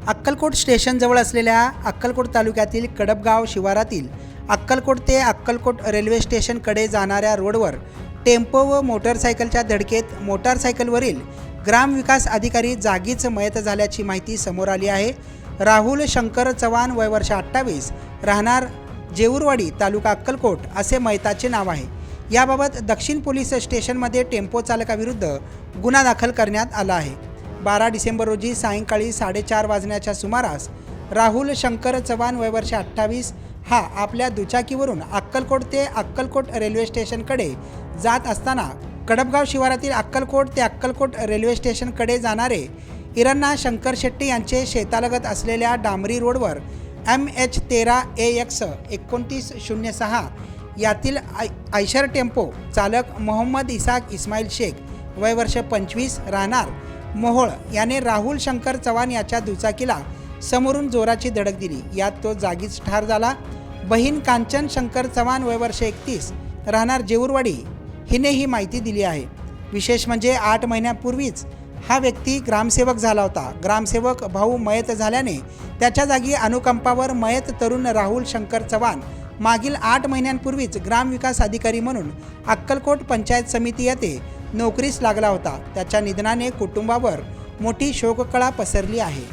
अक्कलकोट स्टेशनजवळ असलेल्या अक्कलकोट तालुक्यातील कडपगाव शिवारातील अक्कलकोट ते अक्कलकोट रेल्वे स्टेशनकडे जाणाऱ्या रोडवर टेम्पो व मोटरसायकलच्या धडकेत मोटारसायकलवरील ग्रामविकास अधिकारी जागीच मयत झाल्याची माहिती समोर आली आहे। राहुल शंकर चव्हाण वय वर्ष 28 राहणार जेऊरवाडी तालुका अक्कलकोट असे मयताचे नाव आहे। याबाबत दक्षिण पोलीस स्टेशनमध्ये टेम्पो चालकाविरुद्ध गुन्हा दाखल करण्यात आला आहे। 12 डिसेंबर रोजी सायंकाळी 4:30 वाजण्याच्या सुमारास राहुल शंकर चव्हाण वय वर्ष 28 हा आपल्या दुचाकीवरून अक्कलकोट ते अक्कलकोट रेल्वे स्टेशनकडे जात असताना कडपगाव शिवारातील अक्कलकोट ते अक्कलकोट रेल्वे स्टेशनकडे जाणारे इरण्णा शंकर शेट्टी यांचे शेतालगत असलेल्या डांबरी रोडवर MH13 AX 2906 यातील आयशर टेम्पो चालक मोहम्मद इसाक इस्माईल शेख वय वर्ष 25 राहणार मोहोळ याने राहुल शंकर चव्हाण याच्या दुचाकीला समोरून जोराची धडक दिली। यात तो जागीच ठार झाला। बहीण कांचन शंकर चव्हाण वय वर्ष 31 राहणार जेऊरवाडी हिने ही माहिती दिली आहे। विशेष म्हणजे 8 महिन्यापूर्वीच हा व्यक्ती ग्रामसेवक झाला होता। ग्रामसेवक भाऊ मयत झाल्याने त्याच्या जागी अनुकंपावर मयत तरुण राहुल शंकर चव्हाण मागील 8 महिन्यांपूर्वीच ग्रामविकास अधिकारी म्हणून अक्कलकोट पंचायत समिती येथे नोकरीस लागला होता। त्याच्या निधनाने कुटुंबावर मोठी शोककळा पसरली आहे।